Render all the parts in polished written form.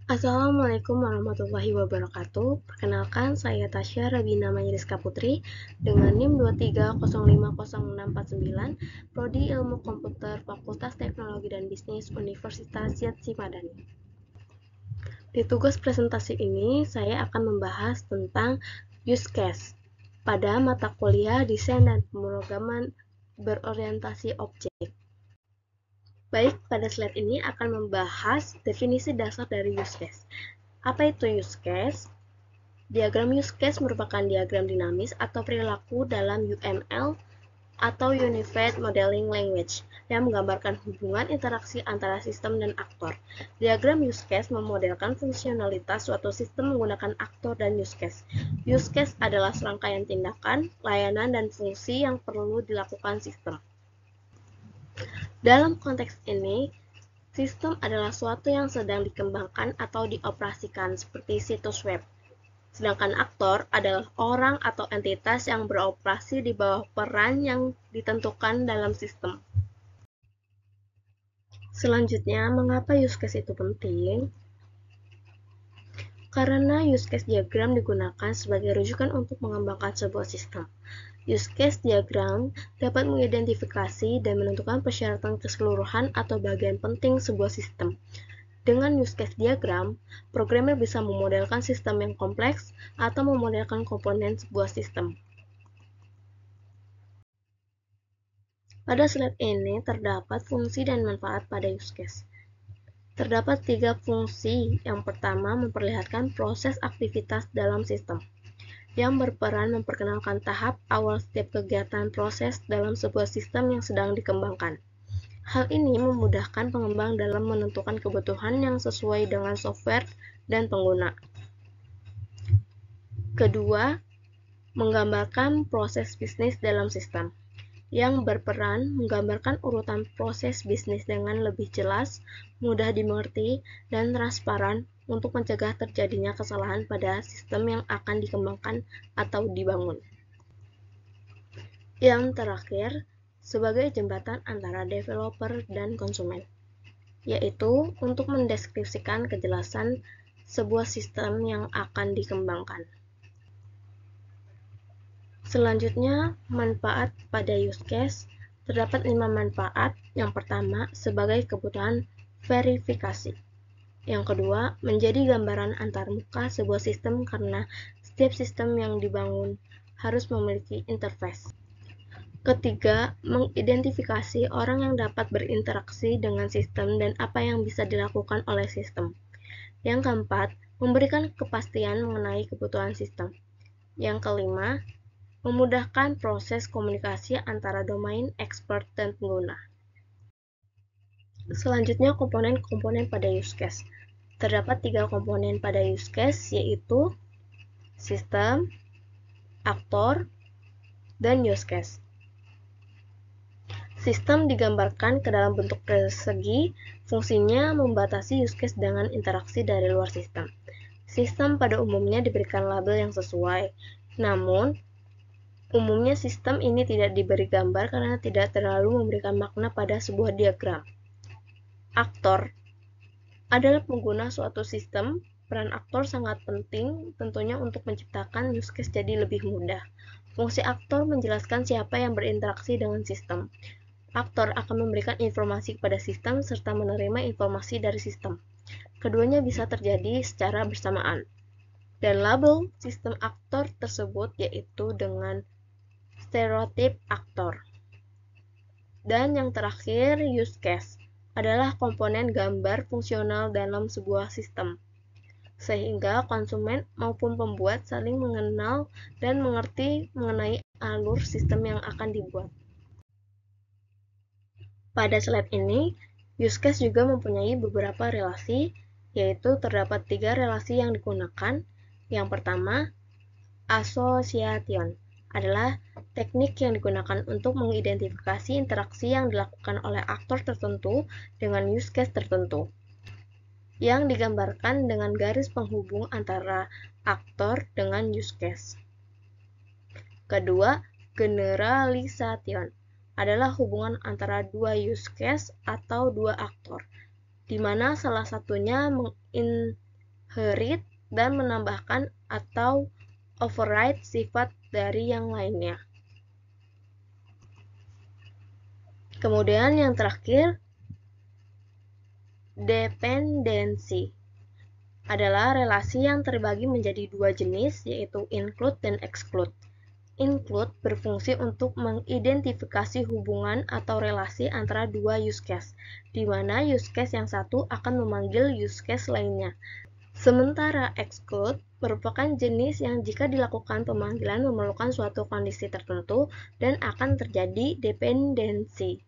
Assalamualaikum warahmatullahi wabarakatuh. Perkenalkan, saya Tasya Rabina Mayriska Putri dengan NIM 230500649, Prodi Ilmu Komputer, Fakultas Teknologi dan Bisnis, Universitas Yatsi Madani. Di tugas presentasi ini, saya akan membahas tentang use case pada mata kuliah Desain dan Pemrograman berorientasi objek. Baik, pada slide ini akan membahas definisi dasar dari use case. Apa itu use case? Diagram use case merupakan diagram dinamis atau perilaku dalam UML atau Unified Modeling Language yang menggambarkan hubungan interaksi antara sistem dan aktor. Diagram use case memodelkan fungsionalitas suatu sistem menggunakan aktor dan use case. Use case adalah serangkaian tindakan, layanan, dan fungsi yang perlu dilakukan sistem. Dalam konteks ini, sistem adalah suatu yang sedang dikembangkan atau dioperasikan seperti situs web. Sedangkan aktor adalah orang atau entitas yang beroperasi di bawah peran yang ditentukan dalam sistem. Selanjutnya, mengapa use case itu penting? Karena use case diagram digunakan sebagai rujukan untuk mengembangkan sebuah sistem. Use case diagram dapat mengidentifikasi dan menentukan persyaratan keseluruhan atau bagian penting sebuah sistem. Dengan use case diagram, programmer bisa memodelkan sistem yang kompleks atau memodelkan komponen sebuah sistem. Pada slide ini terdapat fungsi dan manfaat pada use case. Terdapat 3 fungsi. Yang pertama, memperlihatkan proses aktivitas dalam sistem, yang berperan memperkenalkan tahap awal setiap kegiatan proses dalam sebuah sistem yang sedang dikembangkan. Hal ini memudahkan pengembang dalam menentukan kebutuhan yang sesuai dengan software dan pengguna. Kedua, menggambarkan proses bisnis dalam sistem, yang berperan menggambarkan urutan proses bisnis dengan lebih jelas, mudah dimengerti, dan transparan untuk mencegah terjadinya kesalahan pada sistem yang akan dikembangkan atau dibangun. Yang terakhir, sebagai jembatan antara developer dan konsumen, yaitu untuk mendeskripsikan kejelasan sebuah sistem yang akan dikembangkan. Selanjutnya, manfaat pada use case. Terdapat 5 manfaat. Yang pertama, sebagai kebutuhan verifikasi. Yang kedua, menjadi gambaran antarmuka sebuah sistem karena setiap sistem yang dibangun harus memiliki interface. Ketiga, mengidentifikasi orang yang dapat berinteraksi dengan sistem dan apa yang bisa dilakukan oleh sistem. Yang keempat, memberikan kepastian mengenai kebutuhan sistem. Yang kelima, memudahkan proses komunikasi antara domain, expert, dan pengguna. Selanjutnya, komponen-komponen pada use case. Terdapat 3 komponen pada use case, yaitu sistem, aktor, dan use case. Sistem digambarkan ke dalam bentuk persegi, fungsinya membatasi use case dengan interaksi dari luar sistem. Sistem pada umumnya diberikan label yang sesuai, namun umumnya sistem ini tidak diberi gambar karena tidak terlalu memberikan makna pada sebuah diagram. Aktor adalah pengguna suatu sistem. Peran aktor sangat penting tentunya untuk menciptakan use case jadi lebih mudah. Fungsi aktor menjelaskan siapa yang berinteraksi dengan sistem. Aktor akan memberikan informasi kepada sistem serta menerima informasi dari sistem. Keduanya bisa terjadi secara bersamaan. Dan label sistem aktor tersebut yaitu dengan stereotip aktor. Dan yang terakhir, use case adalah komponen gambar fungsional dalam sebuah sistem, sehingga konsumen maupun pembuat saling mengenal dan mengerti mengenai alur sistem yang akan dibuat. Pada slide ini, use case juga mempunyai beberapa relasi, yaitu terdapat 3 relasi yang digunakan. Yang pertama, association adalah teknik yang digunakan untuk mengidentifikasi interaksi yang dilakukan oleh aktor tertentu dengan use case tertentu, yang digambarkan dengan garis penghubung antara aktor dengan use case. Kedua, generalization adalah hubungan antara 2 use case atau 2 aktor, di mana salah satunya read, dan menambahkan atau override sifat dari yang lainnya. Kemudian yang terakhir, dependensi adalah relasi yang terbagi menjadi dua jenis, yaitu include dan exclude. Include berfungsi untuk mengidentifikasi hubungan atau relasi antara dua use case, di mana use case yang satu akan memanggil use case lainnya. Sementara exclude merupakan jenis yang jika dilakukan pemanggilan memerlukan suatu kondisi tertentu dan akan terjadi dependensi.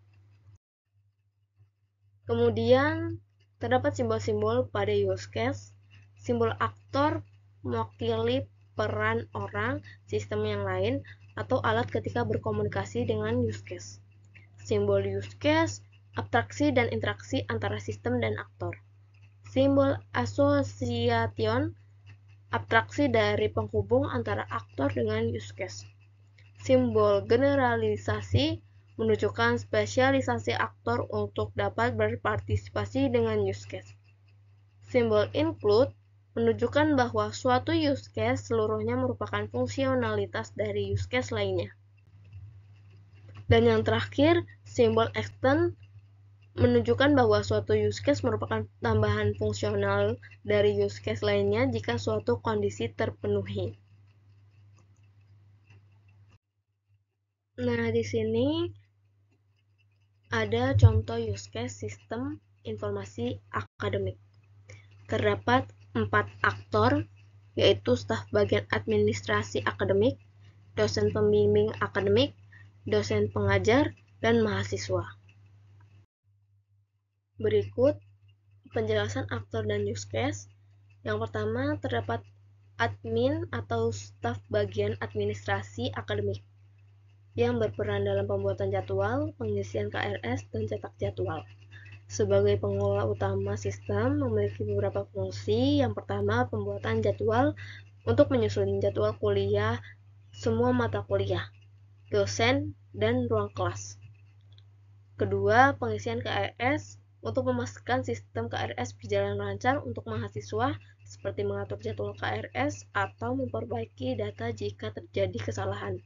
Kemudian, terdapat simbol-simbol pada use case. Simbol aktor mewakili peran orang, sistem yang lain, atau alat ketika berkomunikasi dengan use case. Simbol use case, abstraksi dan interaksi antara sistem dan aktor. Simbol association, abstraksi dari penghubung antara aktor dengan use case. Simbol generalisasi, menunjukkan spesialisasi aktor untuk dapat berpartisipasi dengan use case. Simbol include menunjukkan bahwa suatu use case seluruhnya merupakan fungsionalitas dari use case lainnya. Dan yang terakhir, simbol extend menunjukkan bahwa suatu use case merupakan tambahan fungsional dari use case lainnya jika suatu kondisi terpenuhi. Nah, di sini ada contoh use case sistem informasi akademik. Terdapat 4 aktor, yaitu staf bagian administrasi akademik, dosen pembimbing akademik, dosen pengajar, dan mahasiswa. Berikut penjelasan aktor dan use case. Yang pertama, terdapat admin atau staf bagian administrasi akademik yang berperan dalam pembuatan jadwal, pengisian KRS, dan cetak jadwal. Sebagai pengelola utama sistem, memiliki beberapa fungsi. Yang pertama, pembuatan jadwal untuk menyusun jadwal kuliah, semua mata kuliah, dosen, dan ruang kelas. Kedua, pengisian KRS untuk memastikan sistem KRS berjalan lancar untuk mahasiswa, seperti mengatur jadwal KRS atau memperbaiki data jika terjadi kesalahan.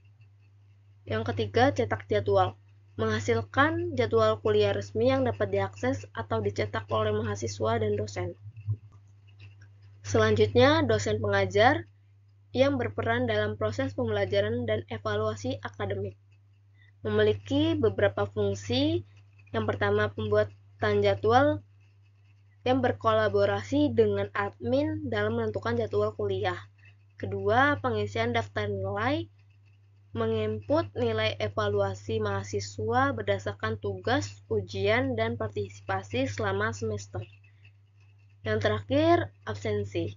Yang ketiga, cetak jadwal. Menghasilkan jadwal kuliah resmi yang dapat diakses atau dicetak oleh mahasiswa dan dosen. Selanjutnya, dosen pengajar yang berperan dalam proses pembelajaran dan evaluasi akademik. Memiliki beberapa fungsi. Yang pertama, pembuatan jadwal yang berkolaborasi dengan admin dalam menentukan jadwal kuliah. Kedua, pengisian daftar nilai, menginput nilai evaluasi mahasiswa berdasarkan tugas, ujian, dan partisipasi selama semester. Yang terakhir, absensi,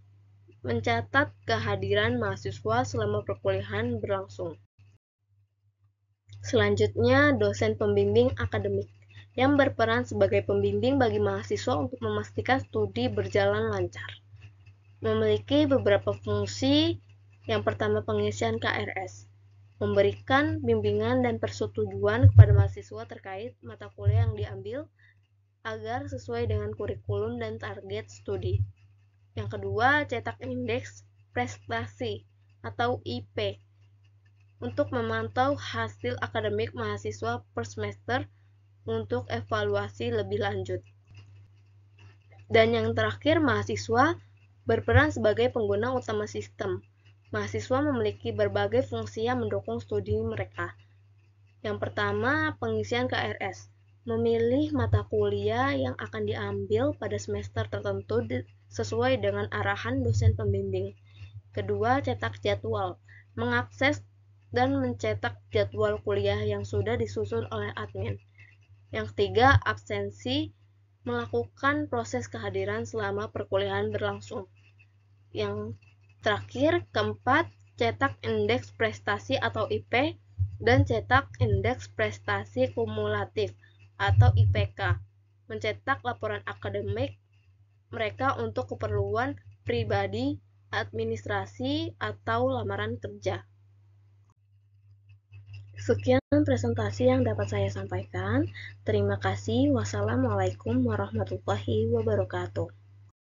mencatat kehadiran mahasiswa selama perkuliahan berlangsung. Selanjutnya, dosen pembimbing akademik yang berperan sebagai pembimbing bagi mahasiswa untuk memastikan studi berjalan lancar. Memiliki beberapa fungsi. Yang pertama, pengisian KRS, memberikan bimbingan dan persetujuan kepada mahasiswa terkait mata kuliah yang diambil agar sesuai dengan kurikulum dan target studi. Yang kedua, cetak indeks prestasi atau IP untuk memantau hasil akademik mahasiswa per semester untuk evaluasi lebih lanjut. Dan yang terakhir, mahasiswa berperan sebagai pengguna utama sistem. Mahasiswa memiliki berbagai fungsi yang mendukung studi mereka. Yang pertama, pengisian KRS. Memilih mata kuliah yang akan diambil pada semester tertentu sesuai dengan arahan dosen pembimbing. Kedua, cetak jadwal. Mengakses dan mencetak jadwal kuliah yang sudah disusun oleh admin. Yang ketiga, absensi, melakukan proses kehadiran selama perkuliahan berlangsung. Yang terakhir, keempat, cetak indeks prestasi atau IP, dan cetak indeks prestasi kumulatif atau IPK, mencetak laporan akademik mereka untuk keperluan pribadi, administrasi, atau lamaran kerja. Sekian presentasi yang dapat saya sampaikan. Terima kasih. Wassalamualaikum warahmatullahi wabarakatuh.